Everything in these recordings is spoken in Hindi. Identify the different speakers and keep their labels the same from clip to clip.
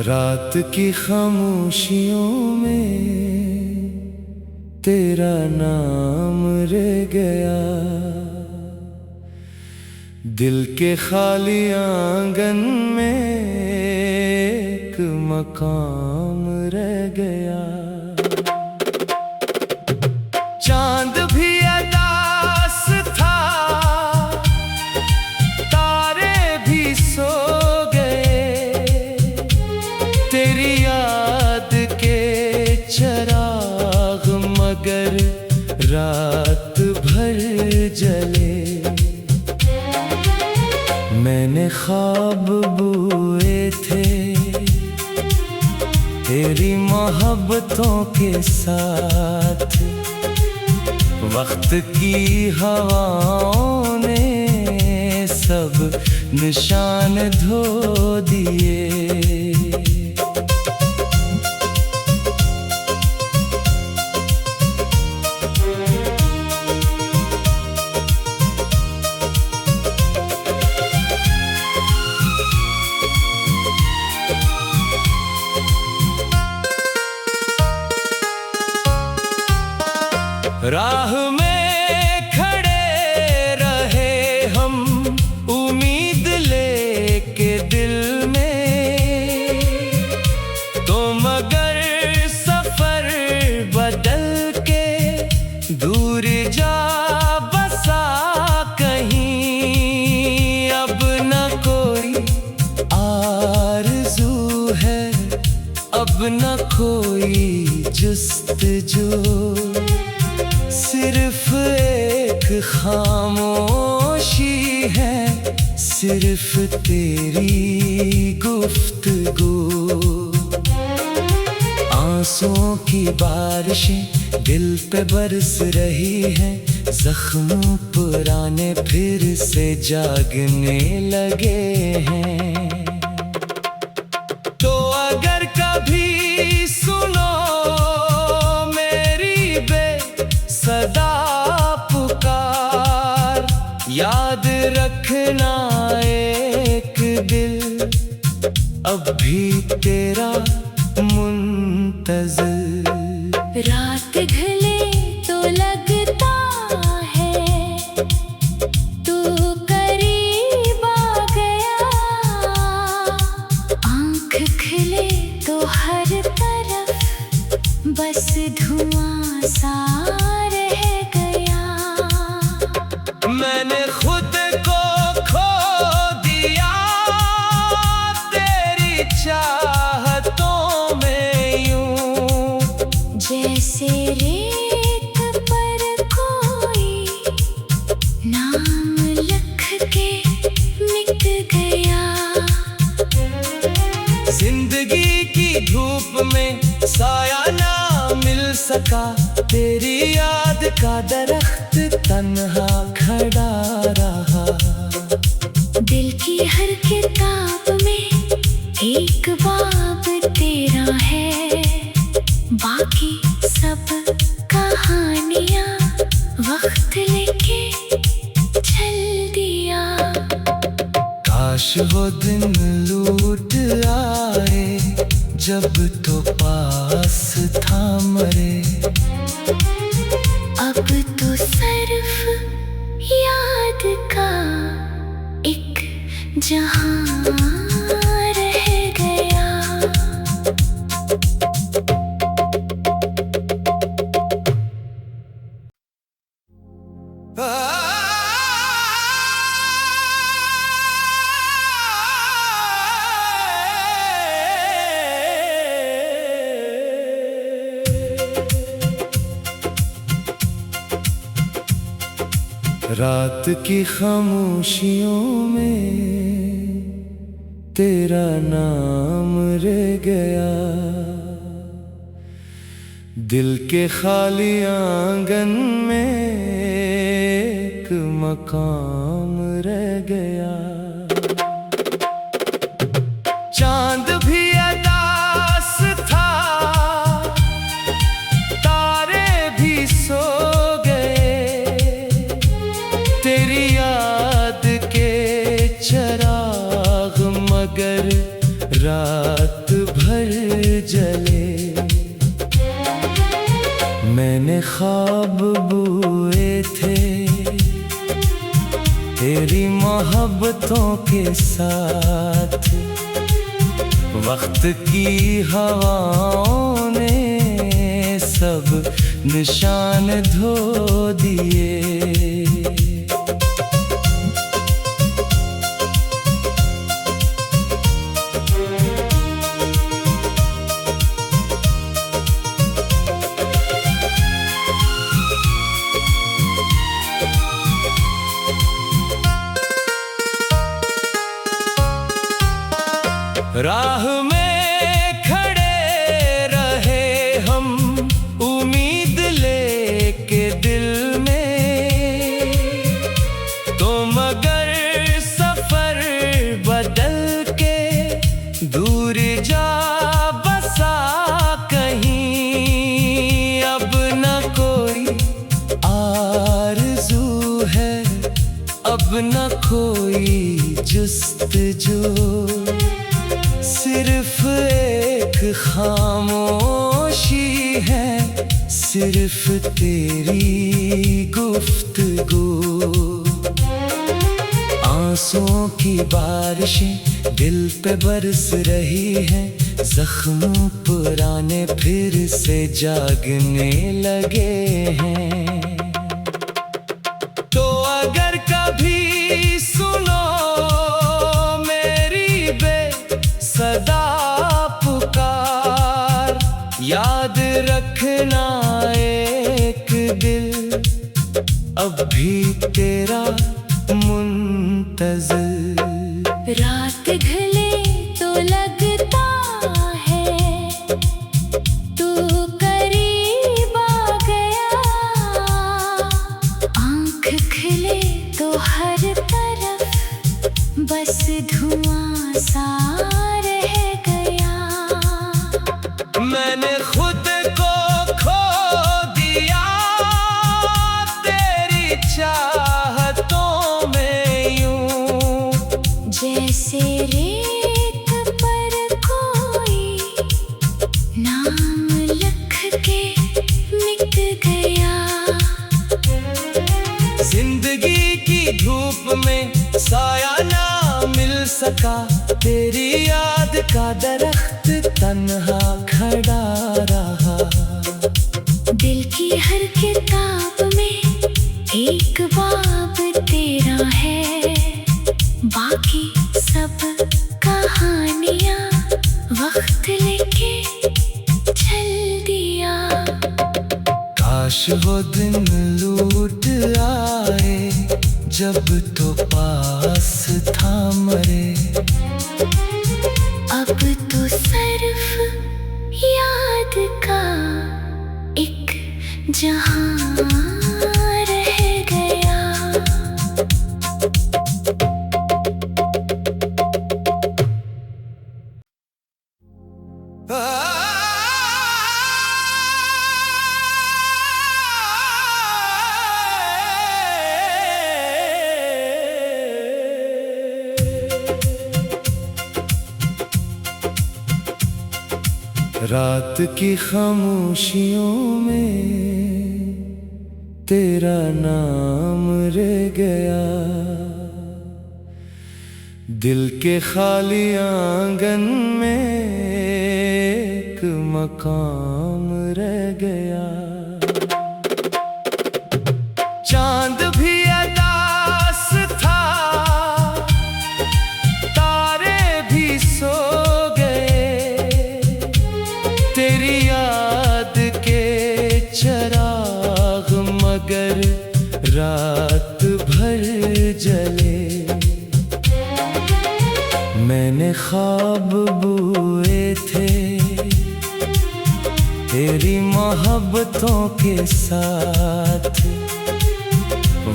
Speaker 1: रात की खामोशियों में तेरा नाम रह गया, दिल के खाली आंगन में एक मकाम रह गया। चांद भी अदास था, तारे भी सो गए, तेरी याद के चराग मगर रात भर जले। मैंने ख्वाब बुए थे तेरी मोहब्बतों के साथ, वक्त की हवाओं ने सब निशान धो दिए। राह में खड़े रहे हम उम्मीद लेके दिल में, तो मगर सफर बदल के दूर जा बसा कहीं। अब न कोई आरज़ू है, अब न कोई जुस्तजू, सिर्फ एक खामोशी है, सिर्फ तेरी गुफ्तगू। आंसुओं की बारिशें दिल पे बरस रही हैं, जख्म पुराने फिर से जागने लगे हैं। तो अगर कभी सुनो सदा पुकार, याद रखना एक दिल अब भी तेरा मुंतज़िर।
Speaker 2: रात ढले तो लगता है तू करीब आ गया, आँख खिले तो हर तरफ बस धुआं सा रह गया।
Speaker 1: मैंने खुद को खो दिया तेरी चाहतों में, यूं
Speaker 2: जैसे रेत पर कोई नाम लिख के मिट गया।
Speaker 1: जिंदगी की धूप में साया ना मिल सका, तेरी याद का दरख्त तन्हा खड़ा रहा।
Speaker 2: दिल की हर किताब में एक बाब तेरा है, बाकी सब कहानियाँ वक्त लेके चल दिया।
Speaker 1: काश वो दिन लूट आए जब तो पास था मरे,
Speaker 2: अब तो सिर्फ याद का एक जहां रह गया।
Speaker 1: रात की खामोशियों में तेरा नाम रह गया, दिल के खाली आंगन में एक मकाम रह गया। चांद भी रात भर जले। मैंने ख्वाब बुए थे तेरी मोहब्बतों के साथ, वक्त की हवाओं ने सब निशान धो दिए। राह में खड़े रहे हम उम्मीद लेके दिल में, तो मगर सफर बदल के दूर जा बसा कहीं। अब न कोई आरज़ू है, अब न कोई जुस्तजू, सिर्फ एक खामोशी है, सिर्फ तेरी गुफ्तगू। आंसुओं की बारिशें दिल पे बरस रही हैं, जख्म पुराने फिर से जागने लगे हैं। तो अगर कभी सुनो सदा पुकार, याद रखना एक दिल अब भी तेरा मुंतज़िर।
Speaker 2: रात ढले तो लगता है तू करीब आ गया, आँख खिले तो हर तरफ बस धुआं सा रह गया।
Speaker 1: मैंने खुद को खो दिया तेरी चाहतों में, यूं
Speaker 2: जैसे रेत पर कोई नाम लिख के मिट गया।
Speaker 1: जिंदगी की धूप में साया ना मिल सका, तेरी याद का दरख्त तन्हा खड़ा रहा।
Speaker 2: दिल की हर किताब में एक बाब तेरा है, बाकी सब कहानियाँ वक्त लेके चल दिया।
Speaker 1: काश वो दिन लूट आए जब तो पास था मरे।
Speaker 2: अब तो सिर्फ याद का एक जहां रह गया।
Speaker 1: रात की खामोशियों में तेरा नाम रह गया, दिल के खाली आंगन में एक मकाम रह गया। चांद भी अदास था, तारे भी सो तेरी याद के चराग मगर रात भर जले। मैंने ख्वाब बुए थे तेरी मोहब्बतों के साथ,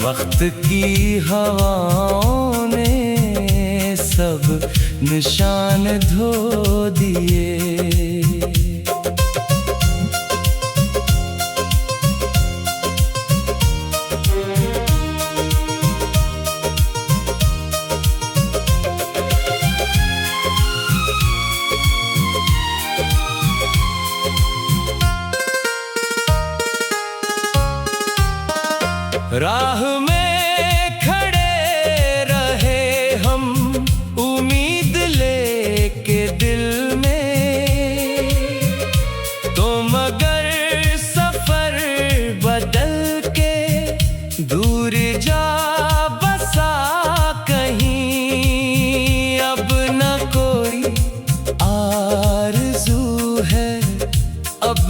Speaker 1: वक्त की हवाओं ने सब निशान धो दिए।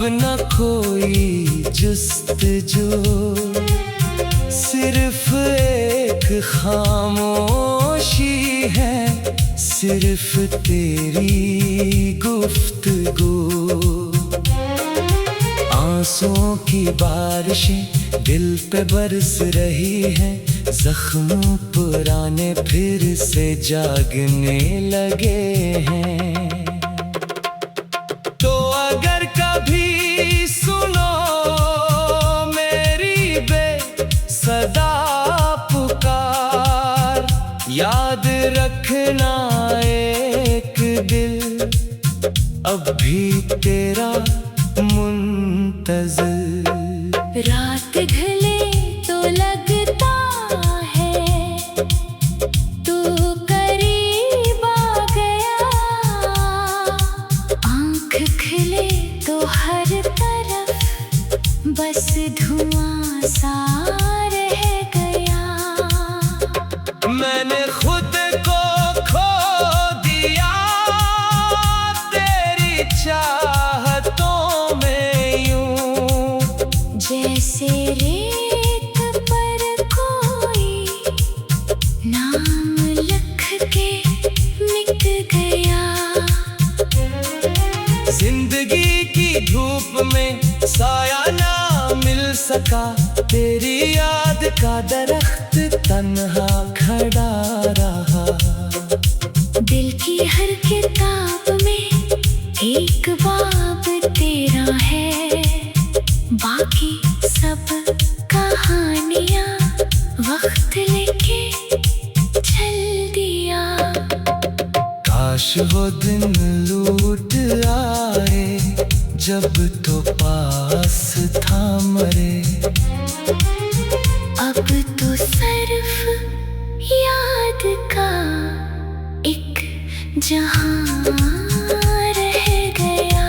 Speaker 1: न कोई जुस्तजू, सिर्फ एक खामोशी है, सिर्फ तेरी गुफ्तगू। आंसुओं की बारिशें दिल पे बरस रही हैं, जख्म पुराने फिर से जागने लगे हैं। तो अगर कभी सुनो मेरी बेसदा पुकार, याद रखना एक दिल अब भी तेरा मुंतज़िर।
Speaker 2: रात ढले तो लगता है तू करीब आ गया, आँख खिले तो हर तरफ बस धुआं सा रह गया।
Speaker 1: मैंने खुद को खो दिया तेरी चाहतों में, यूं
Speaker 2: जैसे रेत पर कोई नाम लिख के मिट गया।
Speaker 1: जिंदगी की धूप में साया ना मिल सका, तेरी याद का दरख्त तन्हा खड़ा रहा।
Speaker 2: दिल की हर किताब में एक बाब तेरा है, बाकी सब कहानियाँ वक्त लेके चल दिया।
Speaker 1: काश वो दिन लूट आए जब तो पास था मरे,
Speaker 2: अब तो सिर्फ याद का एक जहां रह गया।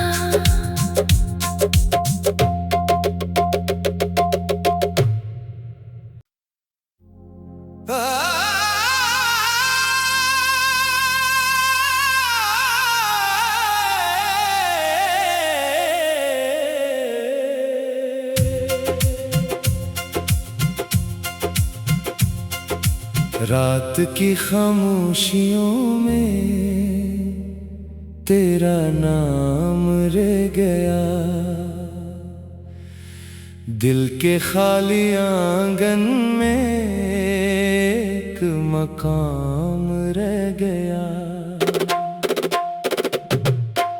Speaker 1: रात की खामोशियों में तेरा नाम रह गया, दिल के खाली आंगन में एक मकाम रह गया।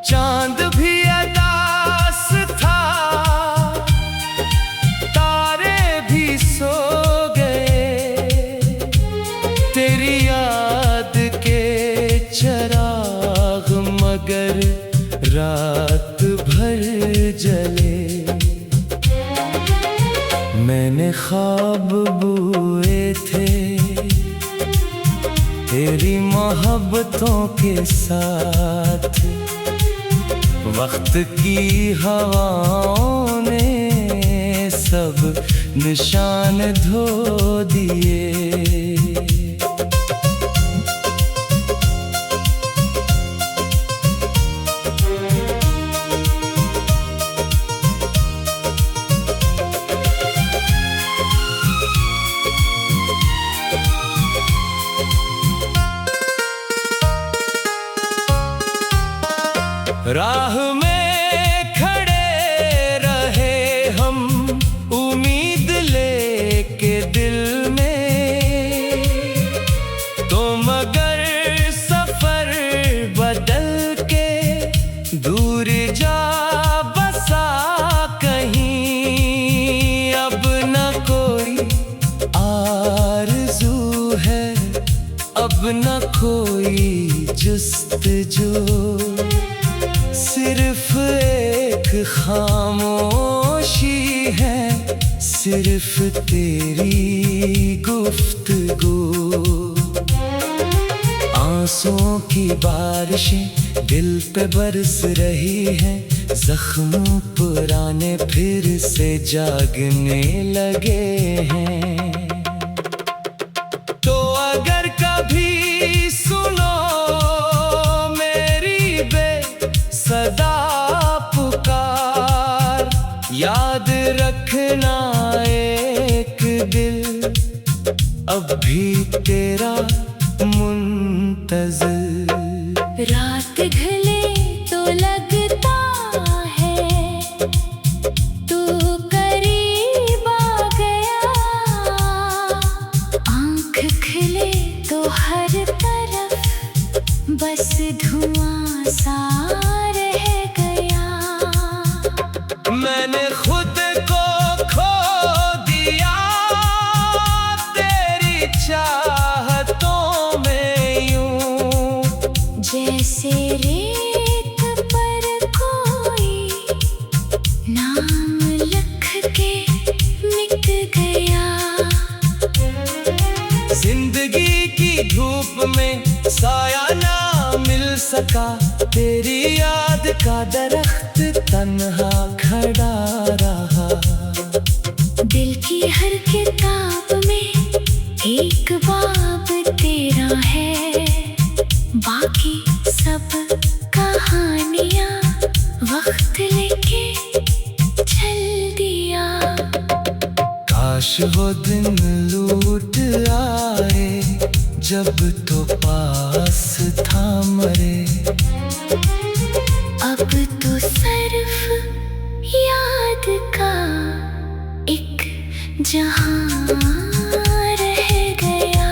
Speaker 1: चांद भी अदास था, तारे भी सो गए, तेरी याद के चराग मगर रात भर जले। मैंने ख्वाब बुए थे तेरी मोहब्बतों के साथ, वक्त की हवाओं ने सब निशान धो दिए। राह में खड़े रहे हम उम्मीद लेके दिल में, तो मगर सफर बदल के दूर जा बसा कहीं। अब न कोई आरज़ू है, अब न कोई जुस्तजू, सिर्फ एक खामोशी है, सिर्फ तेरी गुफ्तगू। आंसुओं की बारिशें दिल पे बरस रही हैं, जख्म पुराने फिर से जागने लगे हैं। तो अगर कभी सुनो मेरी बेसदा पुकार, भी तेरा मुंतज़िर।
Speaker 2: रात ढले तो लगता है तू करीब आ गया, आँख खिले तो हर तरफ बस धुआं सा रह गया।
Speaker 1: मैंने खुद को खो दिया तेरी चाहतों में यूं,
Speaker 2: जैसे रेत पर कोई नाम लिख के मिट गया।
Speaker 1: जिंदगी की धूप में साया ना मिल सका, तेरी याद का दरख्त तन्हा खड़ा रहा।
Speaker 2: दिल की हर किताब में एक बाब तेरा है, बाकी सब कहानियाँ वक्त लेके चल दिया।
Speaker 1: काश वो दिन लूट आए जब तो पास था मरे।
Speaker 2: अब तो सिर्फ याद का एक जहां रह गया।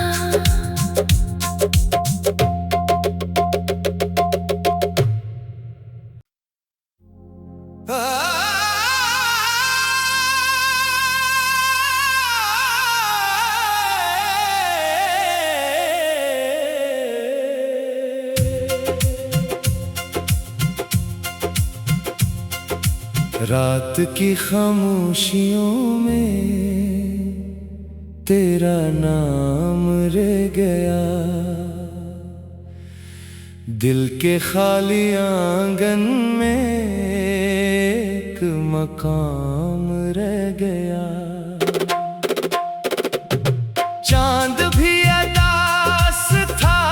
Speaker 1: रात की खामोशियों में तेरा नाम रह गया, दिल के खाली आंगन में एक मकाम रह गया। चांद भी अदास था,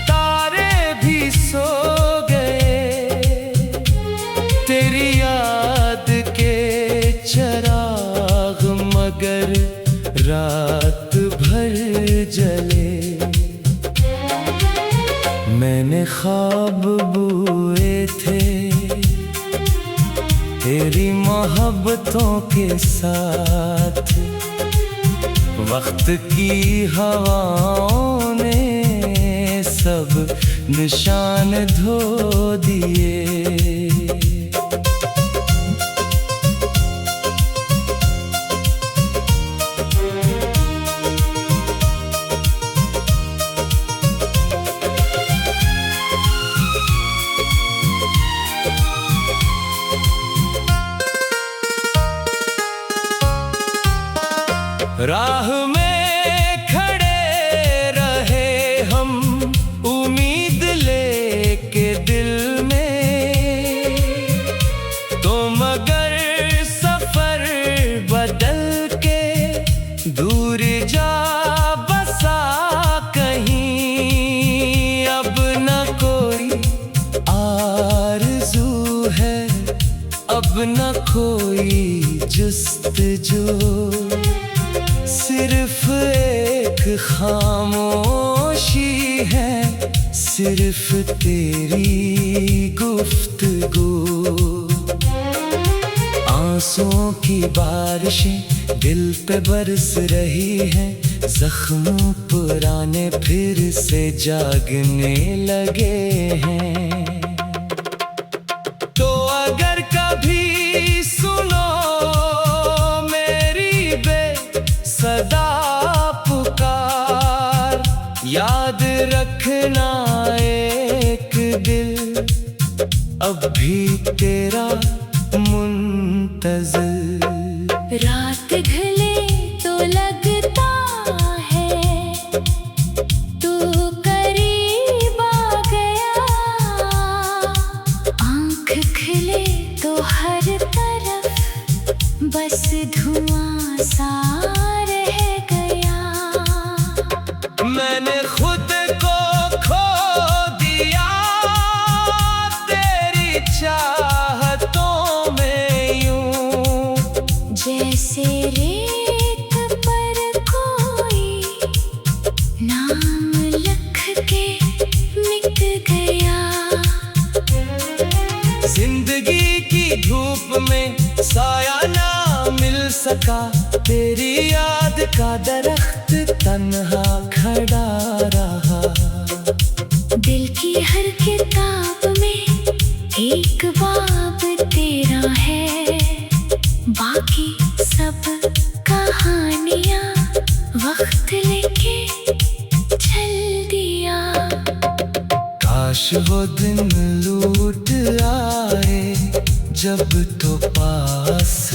Speaker 1: तारे भी सो गए, तेरी याद के चराग मगर रात भर जले। मैंने ख्वाब बुए थे तेरी मोहब्बतों के साथ, वक्त की हवाओं ने सब निशान धो दिए। राह में खड़े रहे हम उम्मीद लेके दिल में, तो मगर सफर बदल के दूर जा बसा कहीं। अब न कोई आरज़ू है, अब न कोई जुस्तजू, सिर्फ एक खामोशी है, सिर्फ तेरी गुफ्तगू। आंसुओं की बारिशें दिल पे बरस रही हैं, जख्म पुराने फिर से जागने लगे हैं। तो अगर कभी सुनो सदा पुकार, याद रखना एक दिल अब भी तेरा मुंतज़िर।
Speaker 2: रात ढले तो लगता है तू करीब आ गया, आँख खिले तो हर तरफ बस धुआं सा रह गया।
Speaker 1: मैंने खुद को खो दिया तेरी चाहतों में यूं, साया ना मिल सका, तेरी याद का दरख्त तन्हा खड़ा रहा।
Speaker 2: दिल की हर किताब में एक बाब तेरा है, बाकी सब कहानियाँ वक्त लेके चल दिया।
Speaker 1: काश वो दिन लूट आए जब तो पास